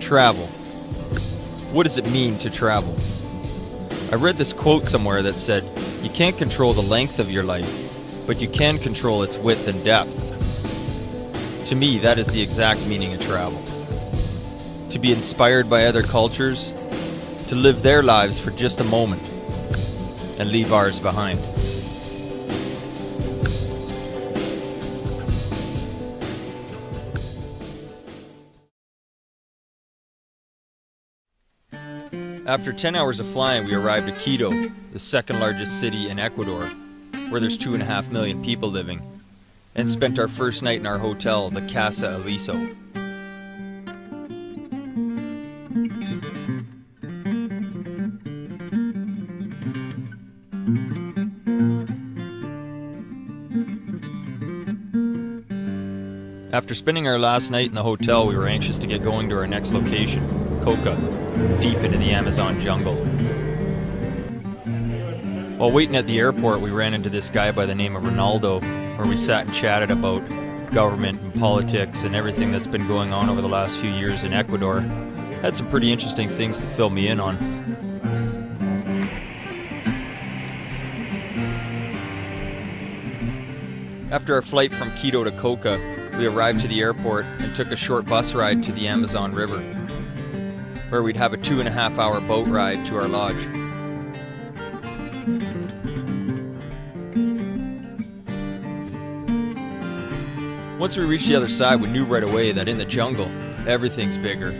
Travel. What does it mean to travel? I read this quote somewhere that said, "You can't control the length of your life, but you can control its width and depth." To me, that is the exact meaning of travel. To be inspired by other cultures, to live their lives for just a moment, and leave ours behind. After 10 hours of flying, we arrived at Quito, the second largest city in Ecuador, where there's 2.5 million people living, and spent our first night in our hotel, the Casa Aliso. After spending our last night in the hotel, we were anxious to get going to our next location, Coca, deep into the Amazon jungle. While waiting at the airport, we ran into this guy by the name of Ronaldo, where we sat and chatted about government and politics and everything that's been going on over the last few years in Ecuador. Had some pretty interesting things to fill me in on. After our flight from Quito to Coca, we arrived to the airport and took a short bus ride to the Amazon River, where we'd have a 2.5-hour boat ride to our lodge. Once we reached the other side, we knew right away that in the jungle, everything's bigger.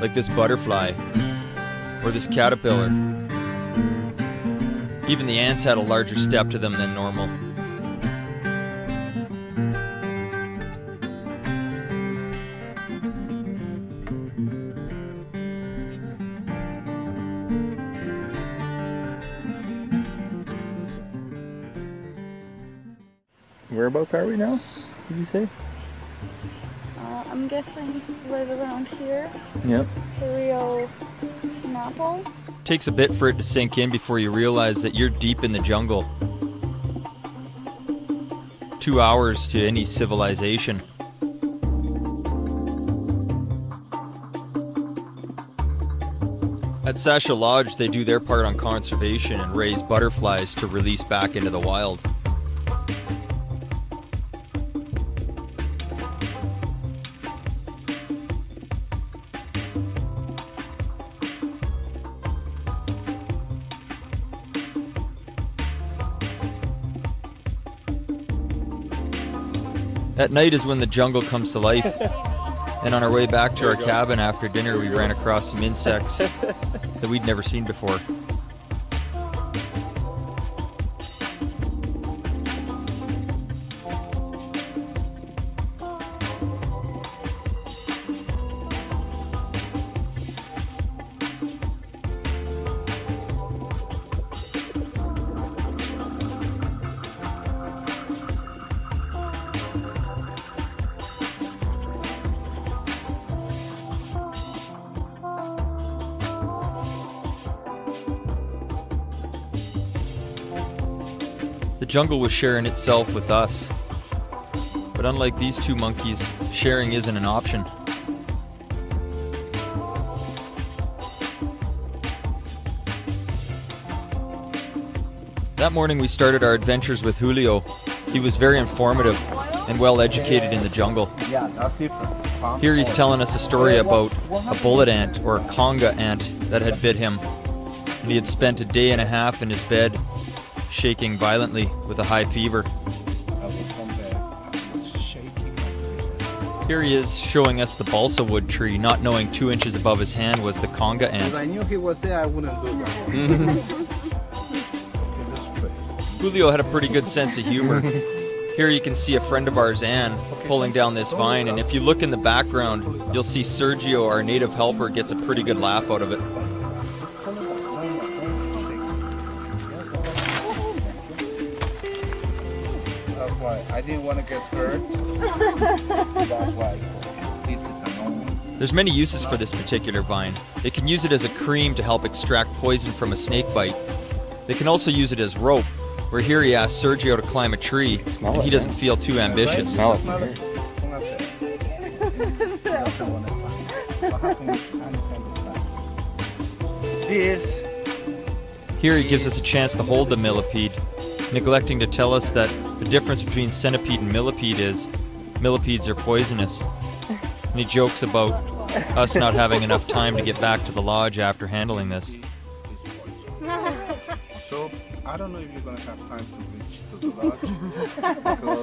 Like this butterfly, or this caterpillar. Even the ants had a larger step to them than normal. Whereabouts are we now, did you say? I'm guessing right around here. Yep. The Rio Napo. Takes a bit for it to sink in before you realize that you're deep in the jungle. 2 hours to any civilization. At Sasha Lodge, they do their part on conservation and raise butterflies to release back into the wild. At night is when the jungle comes to life. And on our way back to our cabin after dinner, we ran across some insects that we'd never seen before. The jungle was sharing itself with us. But unlike these two monkeys, sharing isn't an option. That morning we started our adventures with Julio. He was very informative and well educated in the jungle. Here he's telling us a story about a bullet ant, or a conga ant, that had bit him. And he had spent a day and a half in his bed, shaking violently with a high fever. Here he is showing us the balsa wood tree, not knowing 2 inches above his hand was the conga ant. If I knew he was there, I wouldn't do that. Julio had a pretty good sense of humor. Here you can see a friend of ours, Anne, pulling down this vine, and if you look in the background, you'll see Sergio, our native helper, gets a pretty good laugh out of it. I didn't want to get hurt. That's why this is annoying. There's many uses for this particular vine. They can use it as a cream to help extract poison from a snake bite. They can also use it as rope, where here he asks Sergio to climb a tree, and he doesn't feel too ambitious. What happens is this. Here he gives us a chance to hold the millipede, neglecting to tell us that the difference between centipede and millipede is millipedes are poisonous. And he jokes about us not having enough time to get back to the lodge after handling this. So I don't know if you're gonna have time to reach to the lodge.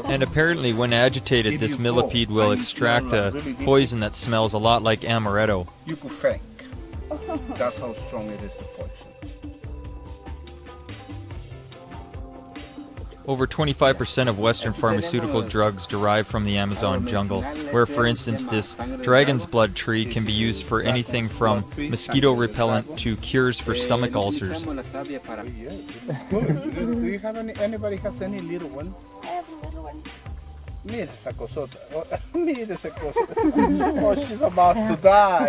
Because And apparently when agitated, this millipede will extract a poison that smells a lot like amaretto. you could faint. That's how strong it is, the poison. Over 25% of Western pharmaceutical drugs derive from the Amazon jungle, where for instance this dragon's blood tree can be used for anything from mosquito repellent to cures for stomach ulcers. Do you have anybody has any little one? I have a little one. Mira esa cosota. Mira esa cosota. Oh, she's about to die.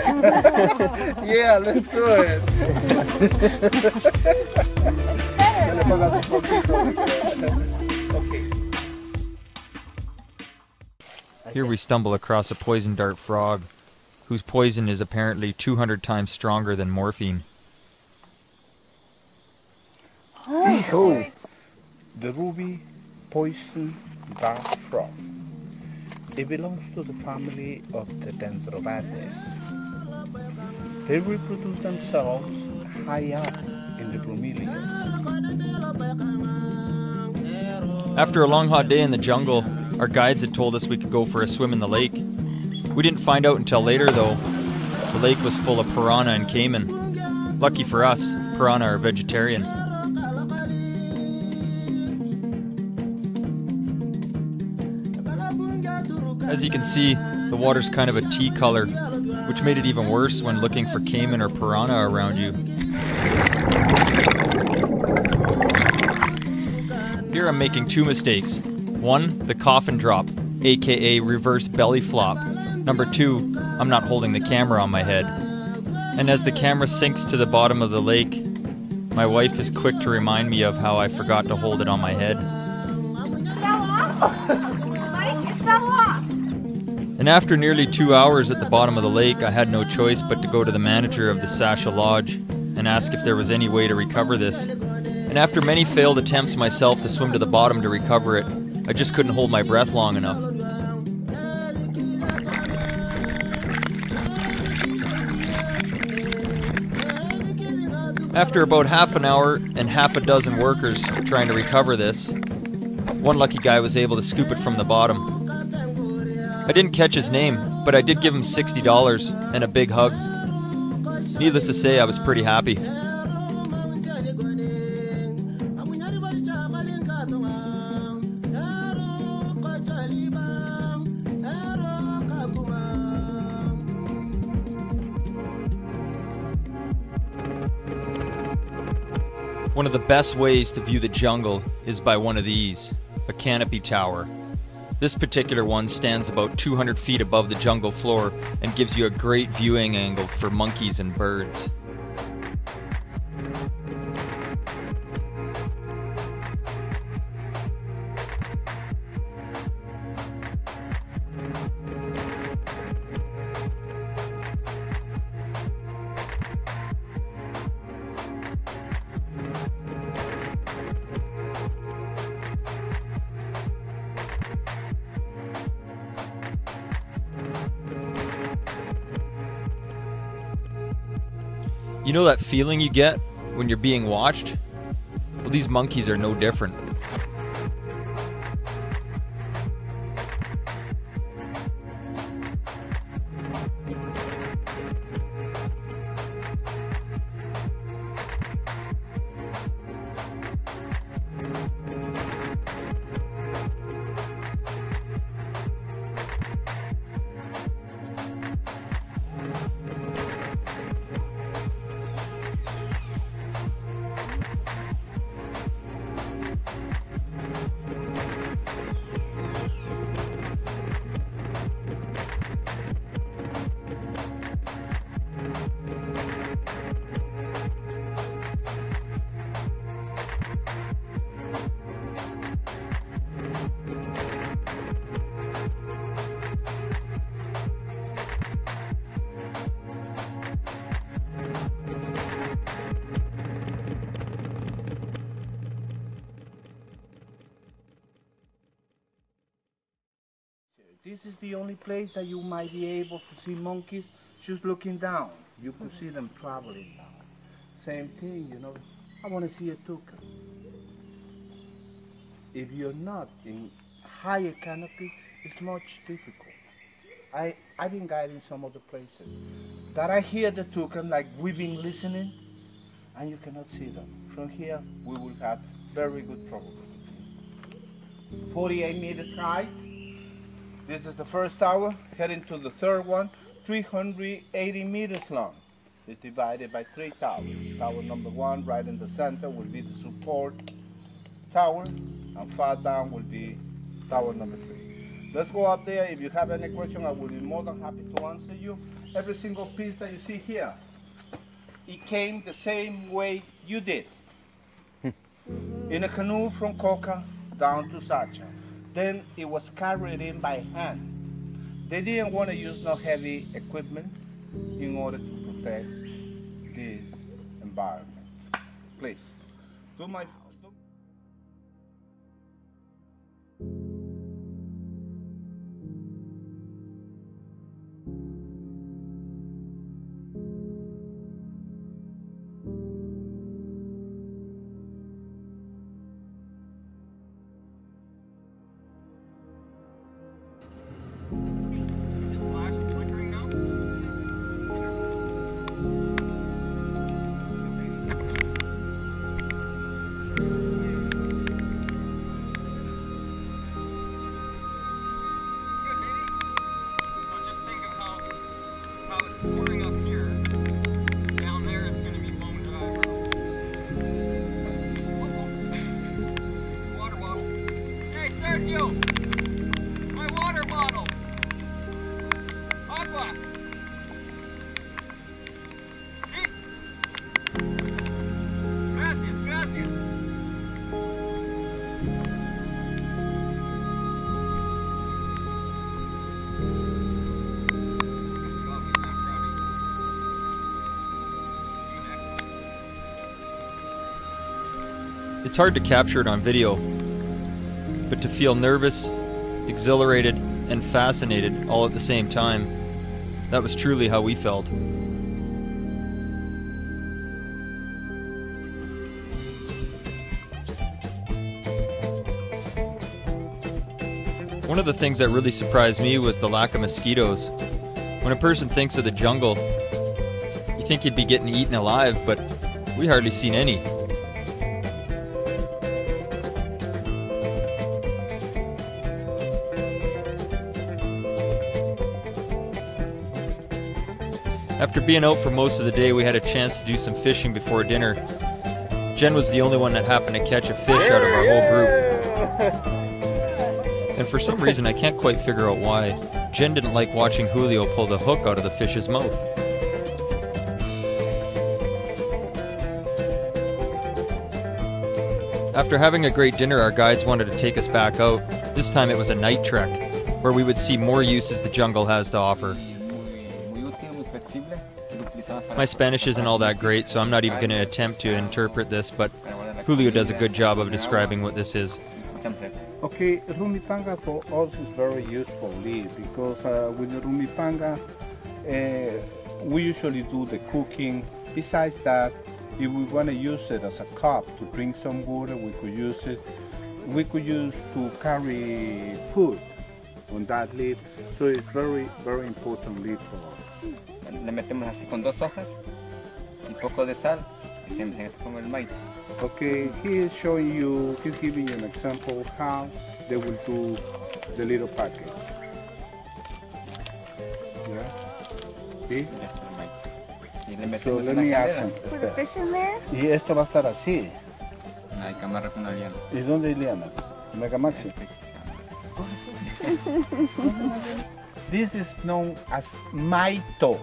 Yeah, let's do it. Okay. Here we stumble across a poison dart frog, whose poison is apparently 200 times stronger than morphine. Oh, the ruby poison dart frog. It belongs to the family of the Dendrobatids. They reproduce themselves high up in the bromeliads. After a long hot day in the jungle, our guides had told us we could go for a swim in the lake. We didn't find out until later though. The lake was full of piranha and caiman. Lucky for us, piranha are vegetarian. As you can see, the water's kind of a tea color, which made it even worse when looking for caiman or piranha around you. Here I'm making two mistakes. One, the coffin drop, aka reverse belly flop. Number two, I'm not holding the camera on my head. And as the camera sinks to the bottom of the lake, my wife is quick to remind me of how I forgot to hold it on my head. And after nearly 2 hours at the bottom of the lake, I had no choice but to go to the manager of the Sasha Lodge and ask if there was any way to recover this. And after many failed attempts myself to swim to the bottom to recover it, I just couldn't hold my breath long enough. After about half an hour and half a dozen workers trying to recover this, one lucky guy was able to scoop it from the bottom. I didn't catch his name, but I did give him $60 and a big hug. Needless to say, I was pretty happy. One of the best ways to view the jungle is by one of these, a canopy tower. This particular one stands about 200 feet above the jungle floor and gives you a great viewing angle for monkeys and birds. You know that feeling you get when you're being watched? Well, these monkeys are no different. This is the only place that you might be able to see monkeys just looking down. You could see them traveling down. Same thing, you know. I want to see a toucan. If you're not in higher canopy, it's much difficult. I've been guiding some of the places that I hear the toucan, like we've been listening, and you cannot see them. From here, we will have very good probability. 48 meters high. This is the first tower, heading to the third one, 380 meters long. It's divided by 3 towers. Tower number 1, right in the center, will be the support tower, and far down will be tower number 3. Let's go up there. If you have any question, I will be more than happy to answer you. Every single piece that you see here, it came the same way you did. In a canoe from Coca down to Sacha. Then it was carried in by hand. They didn't want to use no heavy equipment in order to protect this environment. Please, do my... My water bottle! Aqua! See? Gracias, gracias! It's hard to capture it on video, but to feel nervous, exhilarated, and fascinated all at the same time, that was truly how we felt. One of the things that really surprised me was the lack of mosquitoes. When a person thinks of the jungle, you think you'd be getting eaten alive, but we hardly seen any. After being out for most of the day, we had a chance to do some fishing before dinner. Jen was the only one that happened to catch a fish out of our whole group. And for some reason, I can't quite figure out why, Jen didn't like watching Julio pull the hook out of the fish's mouth. After having a great dinner, our guides wanted to take us back out. This time it was a night trek, where we would see more uses the jungle has to offer. My Spanish isn't all that great, so I'm not even going to attempt to interpret this, but Julio does a good job of describing what this is. Okay, rumipanga for us is very useful leaf because with the rumipanga we usually do the cooking. Besides that, if we want to use it as a cup to drink some water, we could use it. We could use to carry food on that leaf, so it's very, very important leaf for us. Le metemos así con 2 hojas y poco de sal y se mezcla con el maíz. Okay, he's showing you, he's giving you an example of how they will do the little package. Yeah? See? So let me ask him. Put a fish in there? Y esto va a estar así. Hay que amarrar con una liana. ¿Y dónde hay liana? Mega Maxi. This is known as maito.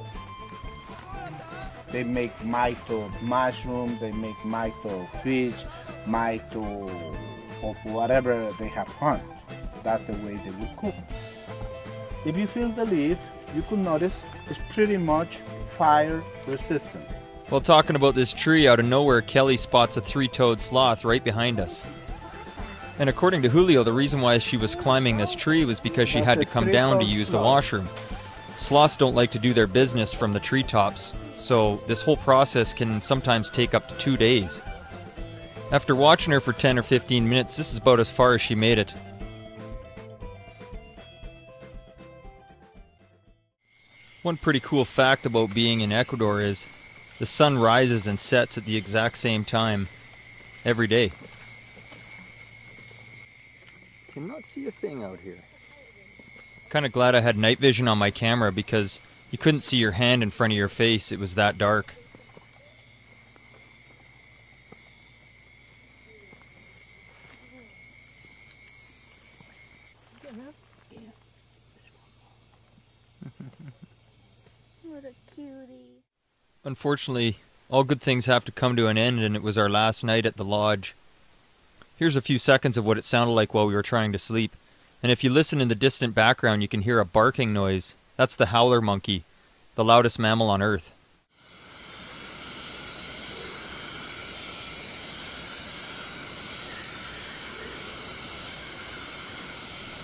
They make maito mushroom, they make maito fish, maito of whatever they have fun. That's the way they would cook. If you feel the leaf, you could notice it's pretty much fire resistant. While talking about this tree, out of nowhere, Kelly spots a 3-toed sloth right behind us. And according to Julio, the reason why she was climbing this tree was because she had to come down to use the washroom. Sloths don't like to do their business from the treetops, so this whole process can sometimes take up to 2 days. After watching her for 10 or 15 minutes, this is about as far as she made it. One pretty cool fact about being in Ecuador is the sun rises and sets at the exact same time every day. Cannot see a thing out here. Kind of glad I had night vision on my camera because you couldn't see your hand in front of your face. It was that dark. What a cutie. Unfortunately, all good things have to come to an end, and it was our last night at the lodge. Here's a few seconds of what it sounded like while we were trying to sleep. And if you listen in the distant background, you can hear a barking noise. That's the howler monkey, the loudest mammal on Earth.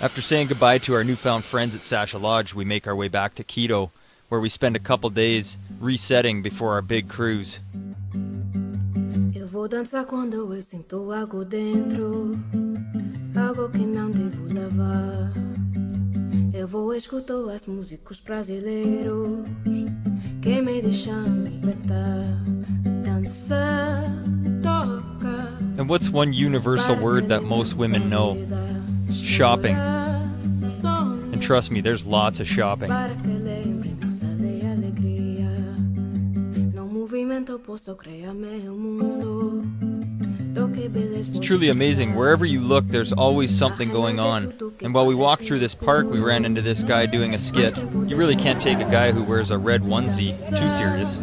After saying goodbye to our newfound friends at Sasha Lodge, we make our way back to Quito, where we spend a couple days resetting before our big cruise. Eu vou dançar quando eu sinto algo dentro, algo que não devo lavar. Eu vou escutar as músicos brasileiros que me deixam libertar, dançar, tocar. And what's one universal word that most women know? Shopping. And trust me, there's lots of shopping. It's truly amazing. Wherever you look, there's always something going on. And while we walked through this park, we ran into this guy doing a skit. You really can't take a guy who wears a red onesie too serious.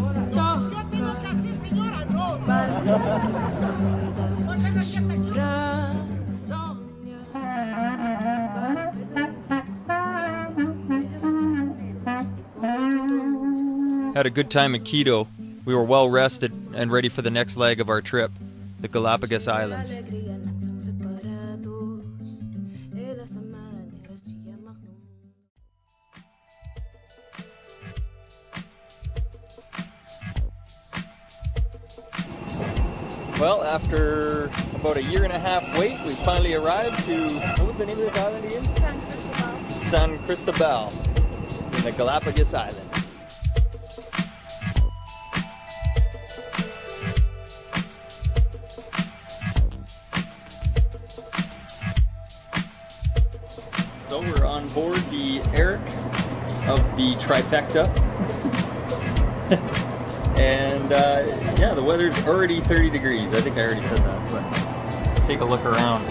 Had a good time in Quito. We were well rested and ready for the next leg of our trip, the Galapagos Islands. Well, after about a year-and-a-half wait, we finally arrived to, what was the name of this island again? San Cristobal, in the Galapagos Islands. So we're on board the Eric of the trifecta. And yeah, the weather's already 30 degrees. I think I already said that, but take a look around.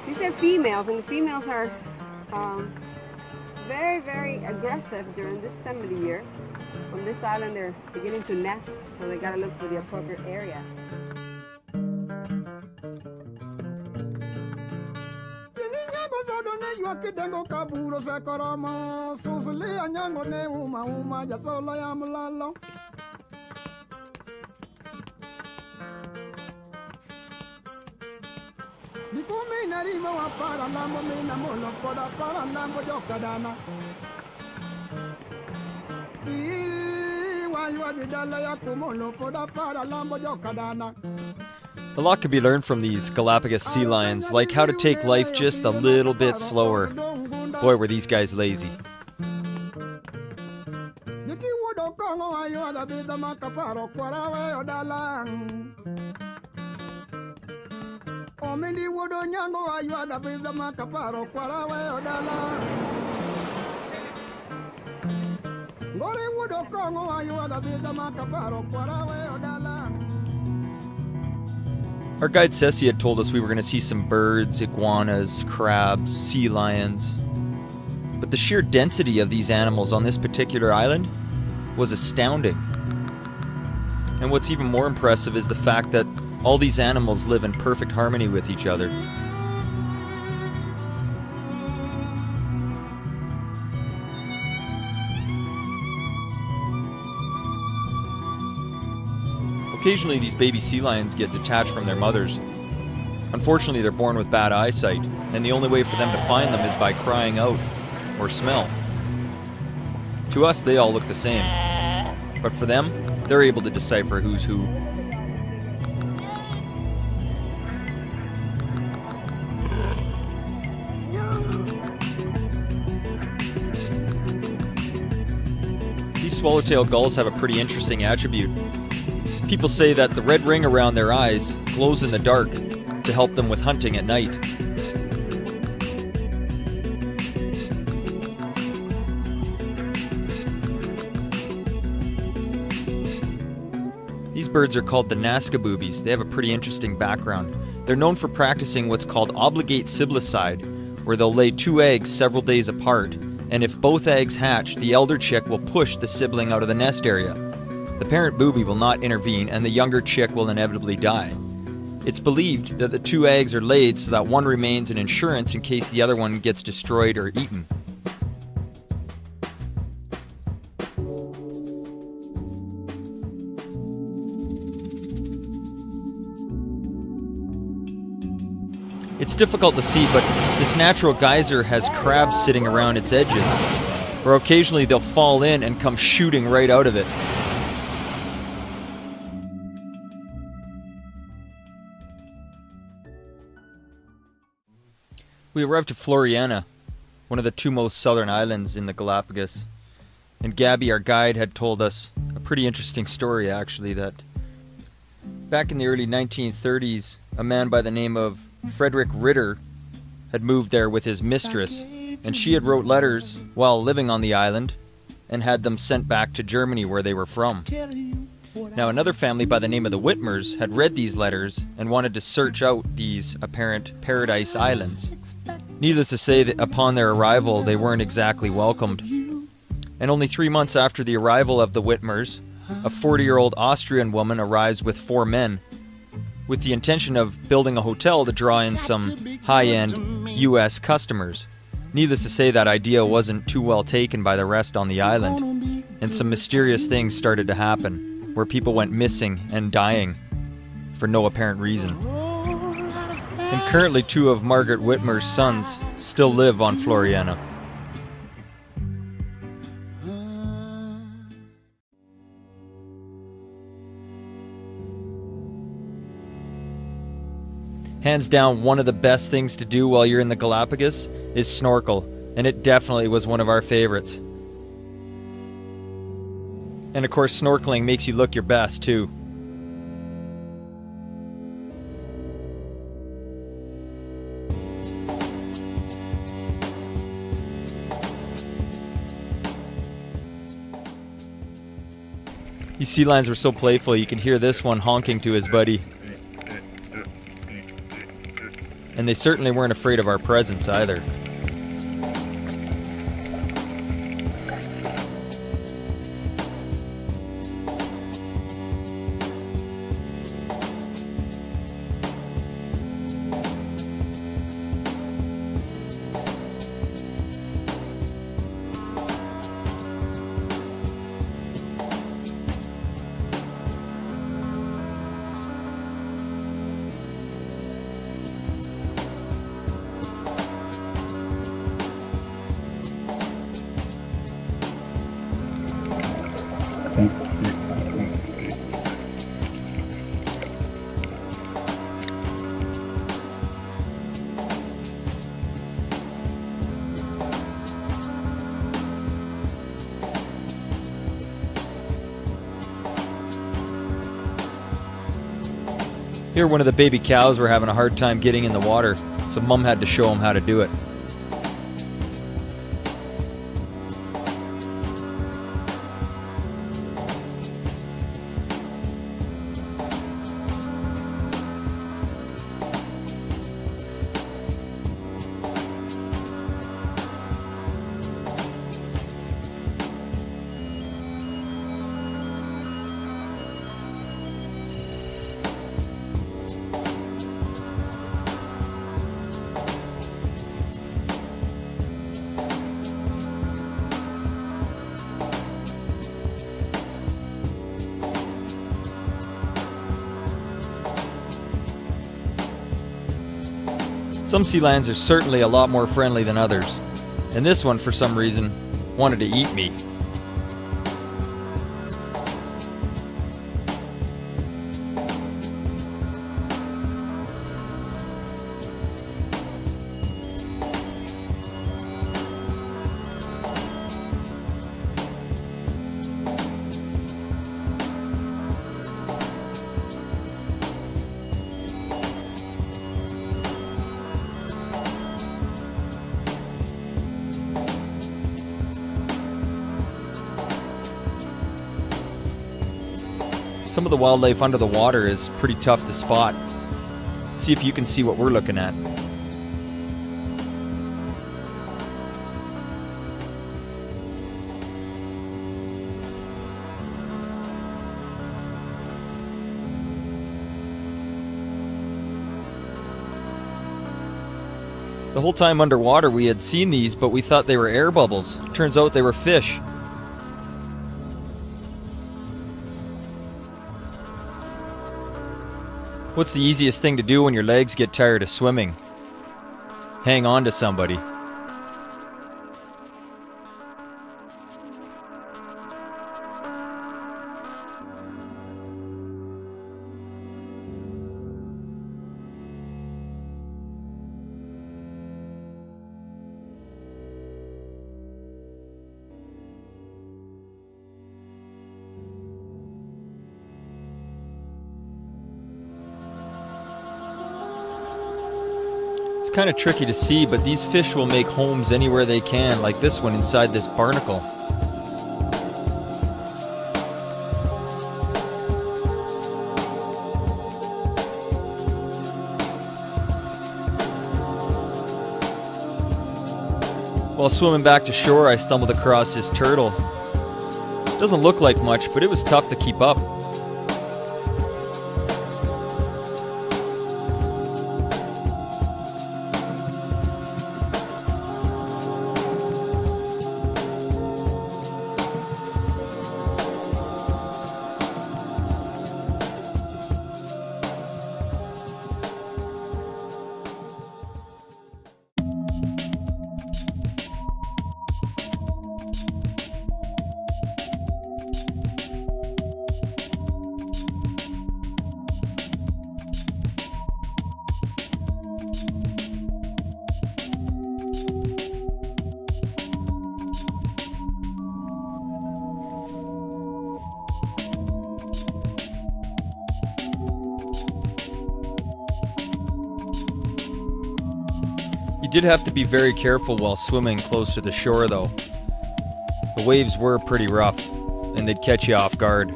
These are females, and the females are very, very aggressive during this time of the year. On this island, they're beginning to nest, so they gotta look for the appropriate area. A lot can be learned from these Galapagos sea lions, like how to take life just a little bit slower. Boy, were these guys lazy. Our guide says he had told us we were going to see some birds, iguanas, crabs, sea lions. But the sheer density of these animals on this particular island was astounding. And what's even more impressive is the fact that all these animals live in perfect harmony with each other. Occasionally these baby sea lions get detached from their mothers. Unfortunately, they're born with bad eyesight, and the only way for them to find them is by crying out or smell. To us, they all look the same. But for them, they're able to decipher who's who. These swallowtail gulls have a pretty interesting attribute. People say that the red ring around their eyes glows in the dark to help them with hunting at night. These birds are called the Nazca boobies. They have a pretty interesting background. They're known for practicing what's called obligate siblicide, where they'll lay 2 eggs several days apart, and if both eggs hatch, the elder chick will push the sibling out of the nest area. The parent booby will not intervene, and the younger chick will inevitably die. It's believed that the 2 eggs are laid so that one remains an insurance in case the other one gets destroyed or eaten. It's difficult to see, but this natural geyser has crabs sitting around its edges, or occasionally they'll fall in and come shooting right out of it. We arrived at Floriana, one of the 2 most southern islands in the Galapagos, and Gabby, our guide, had told us a pretty interesting story actually, that back in the early 1930s, a man by the name of Frederick Ritter had moved there with his mistress, and she had wrote letters while living on the island and had them sent back to Germany where they were from. Now another family by the name of the Whitmers had read these letters and wanted to search out these apparent paradise islands. Needless to say that upon their arrival they weren't exactly welcomed. And only 3 months after the arrival of the Whitmers, a 40-year-old Austrian woman arrives with 4 men, with the intention of building a hotel to draw in some high-end US customers. Needless to say, that idea wasn't too well taken by the rest on the island, and some mysterious things started to happen, where people went missing and dying for no apparent reason. And currently 2 of Margaret Whitmer's sons still live on Floriana. Hands down, one of the best things to do while you're in the Galapagos is snorkel, and it definitely was one of our favorites. And of course, snorkeling makes you look your best too. These sea lions were so playful, you can hear this one honking to his buddy. And they certainly weren't afraid of our presence either. Here, one of the baby cows were having a hard time getting in the water, so Mom had to show him how to do it. Some sea lions are certainly a lot more friendly than others, and this one, for some reason, wanted to eat me. Some of the wildlife under the water is pretty tough to spot. See if you can see what we're looking at. The whole time underwater we had seen these, but we thought they were air bubbles. Turns out they were fish. What's the easiest thing to do when your legs get tired of swimming? Hang on to somebody. It's kind of tricky to see, but these fish will make homes anywhere they can, like this one inside this barnacle. While swimming back to shore, I stumbled across this turtle. Doesn't look like much, but it was tough to keep up. You did have to be very careful while swimming close to the shore, though. The waves were pretty rough, and they'd catch you off guard.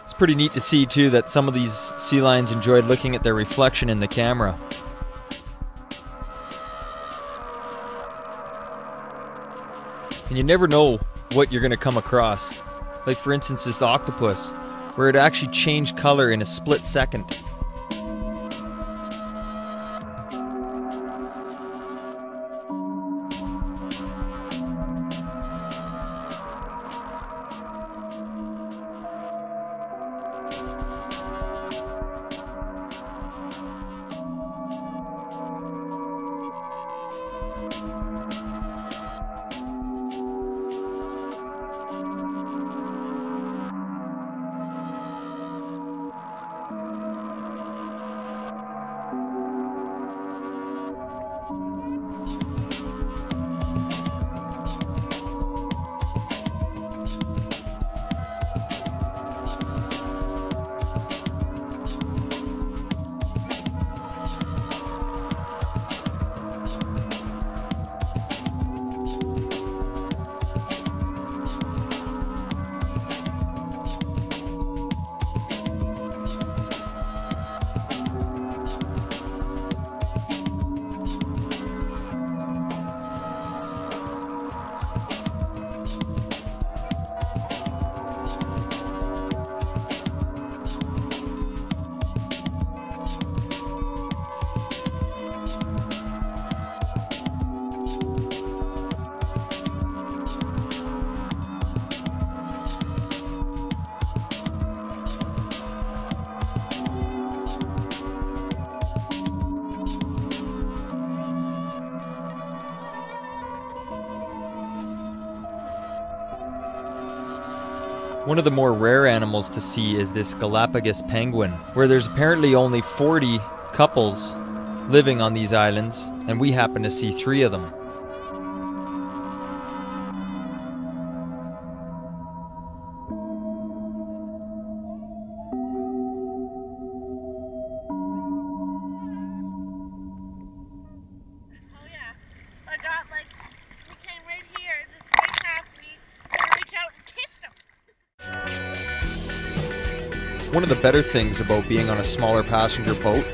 It's pretty neat to see, too, that some of these sea lions enjoyed looking at their reflection in the camera. And you never know what you're going to come across. Like, for instance, this octopus, where it actually changed color in a split second. One of the more rare animals to see is this Galapagos penguin, where there's apparently only 40 couples living on these islands, and we happen to see 3 of them. Oh yeah, I got like, we came right here, just right past me, and reach out and kiss them. One of the better things about being on a smaller passenger boat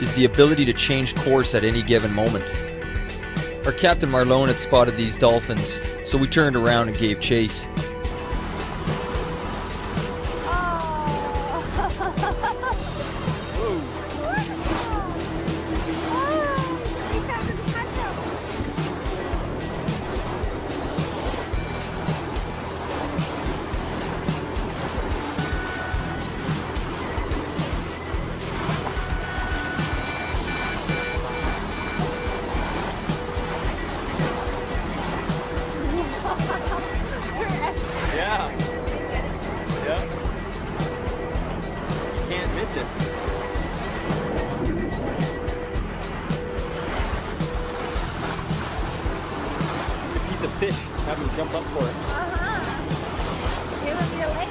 is the ability to change course at any given moment. Our Captain Marlone had spotted these dolphins, so we turned around and gave chase. Yeah. Yeah. You can't miss it. A piece of fish. Have him jump up for it. Give him your leg.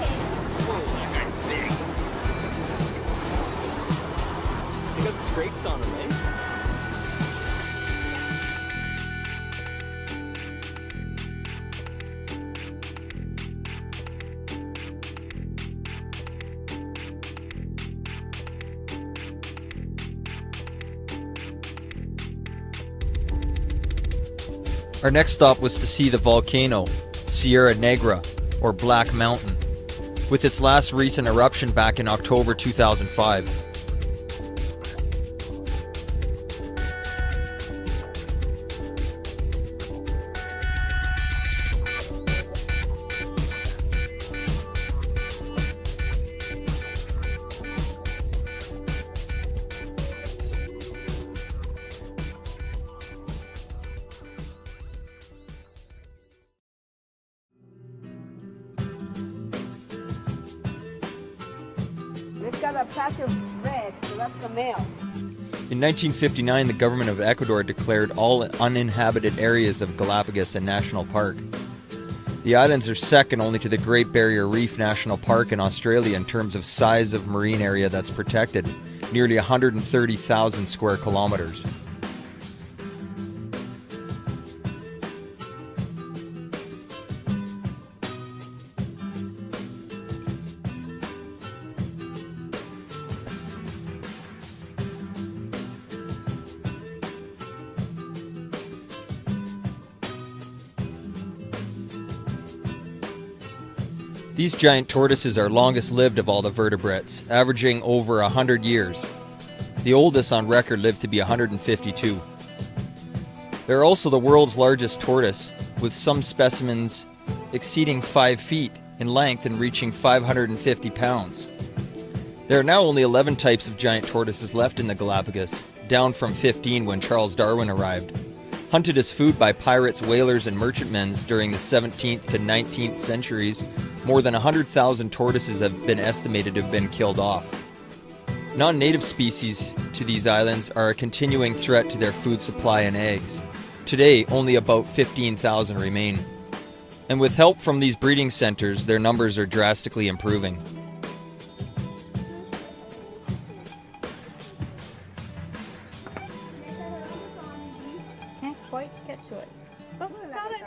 Whoa, that guy's big. He got scrapes on him, eh? Our next stop was to see the volcano, Sierra Negra, or Black Mountain, with its last recent eruption back in October 2005. We've got a patch of red, so that's the male. In 1959, the government of Ecuador declared all uninhabited areas of Galapagos a national park. The islands are second only to the Great Barrier Reef National Park in Australia in terms of size of marine area that's protected, nearly 130,000 square kilometers. These giant tortoises are longest lived of all the vertebrates, averaging over 100 years. The oldest on record lived to be 152. They're also the world's largest tortoise, with some specimens exceeding 5 feet in length and reaching 550 pounds. There are now only 11 types of giant tortoises left in the Galapagos, down from 15 when Charles Darwin arrived. Hunted as food by pirates, whalers, and merchantmen during the 17th to 19th centuries, more than 100,000 tortoises have been estimated to have been killed off. Non-native species to these islands are a continuing threat to their food supply and eggs. Today, only about 15,000 remain. And with help from these breeding centers, their numbers are drastically improving. Can't quite get to it. Oh, got it.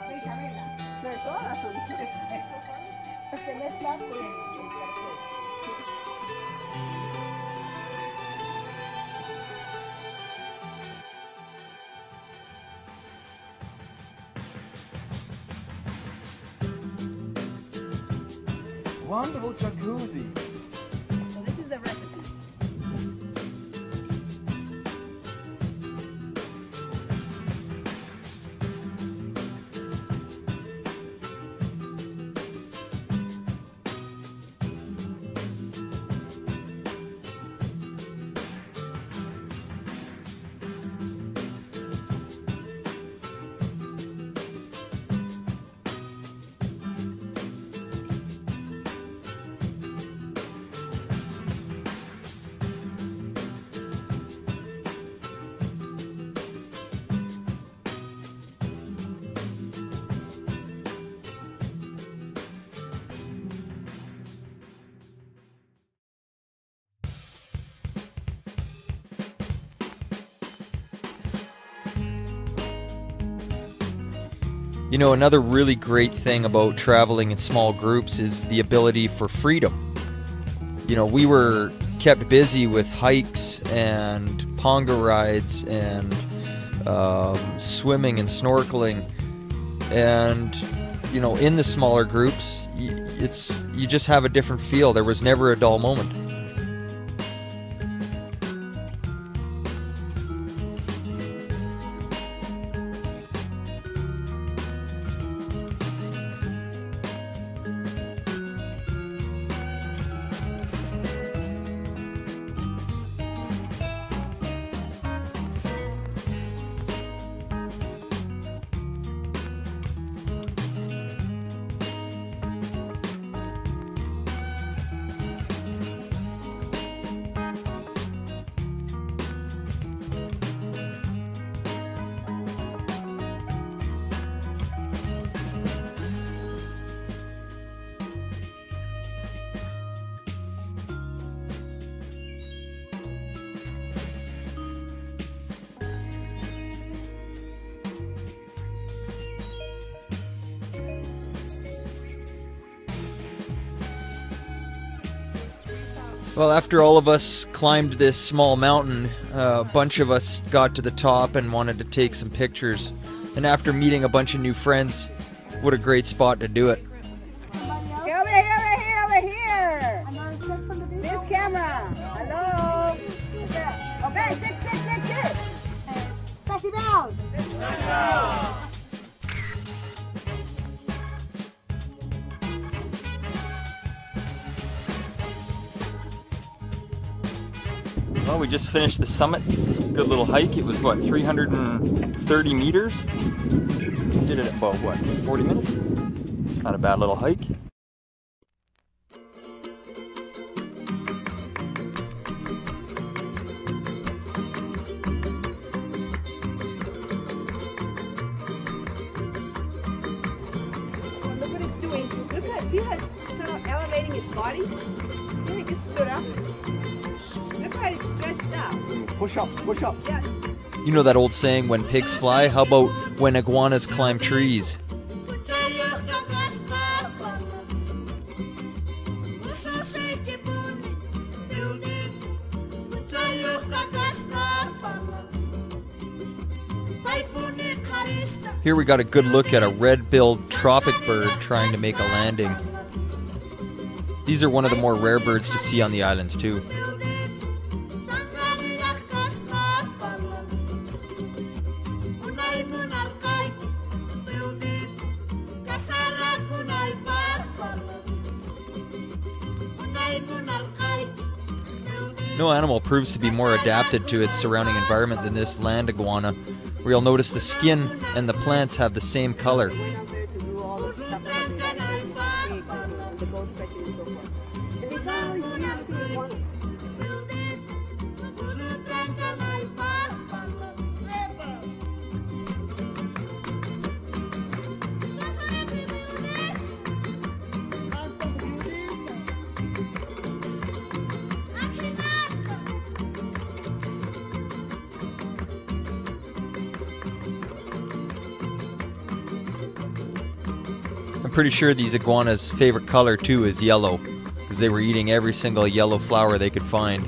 Wonderful jacuzzi. So this is the recipe. You know, another really great thing about traveling in small groups is the ability for freedom. You know, we were kept busy with hikes and ponga rides and swimming and snorkeling, and you know, in the smaller groups, you just have a different feel. There was never a dull moment. Well, after all of us climbed this small mountain, a bunch of us got to the top and wanted to take some pictures. And after meeting a bunch of new friends, what a great spot to do it. Okay, over here, over here. This camera. Hello. Okay, sit. Sit down. Well, we just finished the summit. Good little hike. It was, what, 330 meters? Did it in about, what, 40 minutes? It's not a bad little hike. Look what it's doing. See how it's sort of elevating its body? See, it just stood up. Look how it's stretched out. Push-ups. Yeah. You know that old saying, when pigs fly? How about when iguanas climb trees? Here we got a good look at a red-billed tropic bird trying to make a landing. These are one of the more rare birds to see on the islands too. No animal proves to be more adapted to its surrounding environment than this land iguana, where you'll notice the skin and the plants have the same color. I'm pretty sure these iguanas' favorite color too is yellow, because they were eating every single yellow flower they could find.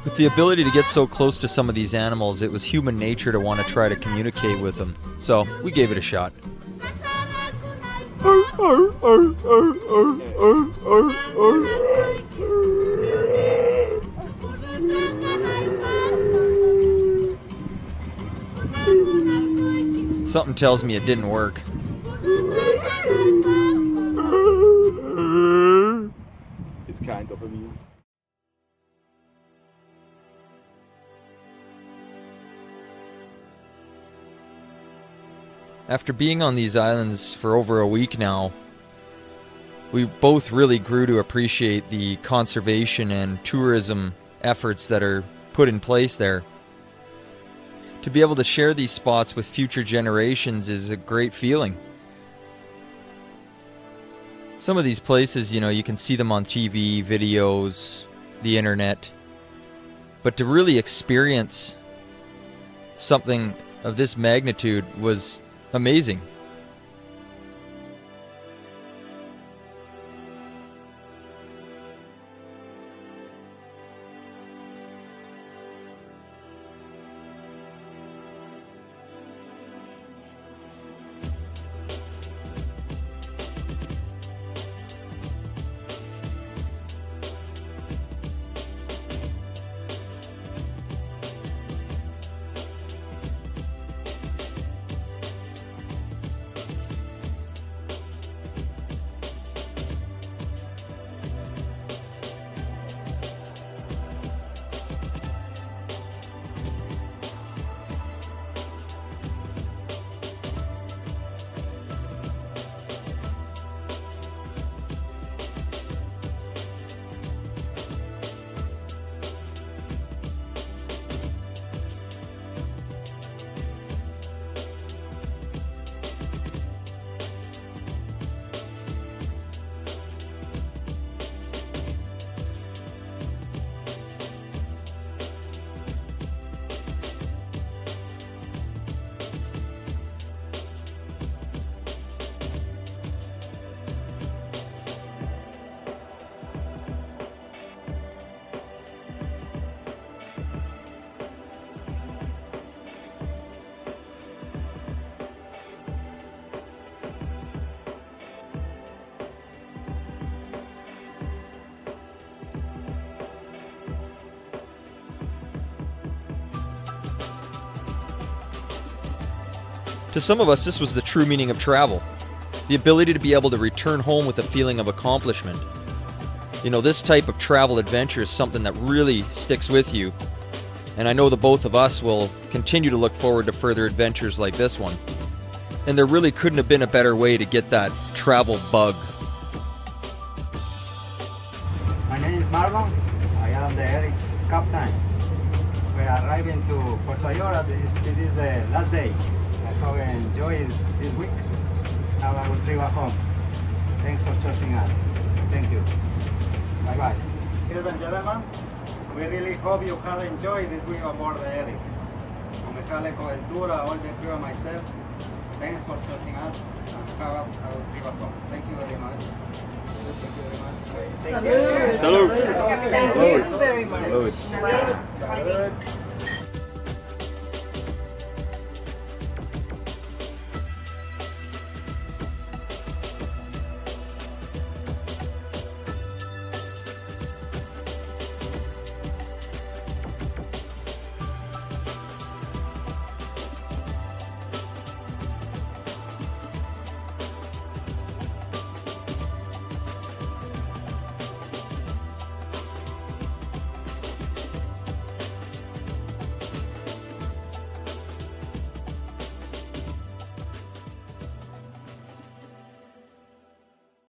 With the ability to get so close to some of these animals, it was human nature to want to try to communicate with them. So, we gave it a shot. Something tells me it didn't work. It's kind of amused. After being on these islands for over a week now, we both really grew to appreciate the conservation and tourism efforts that are put in place there. To be able to share these spots with future generations is a great feeling. Some of these places, you know, you can see them on TV, videos, the internet, but to really experience something of this magnitude was amazing. To some of us, this was the true meaning of travel. The ability to be able to return home with a feeling of accomplishment. You know, this type of travel adventure is something that really sticks with you. And I know the both of us will continue to look forward to further adventures like this one. And there really couldn't have been a better way to get that travel bug. My name is Marlon. I am the Eric's captain. We are arriving to Puerto Ayora. This is the last day. I hope you enjoy this week. Have a good trip at home. Thanks for choosing us. Thank you. Bye bye. Ladies and gentlemen, we really hope you have enjoyed this week aboard the Eric. On behalf of Ventura, all the crew and myself, thanks for choosing us and have a good trip at home. Thank you very much. Thank you very much. Salud. Thank you very much. Salud.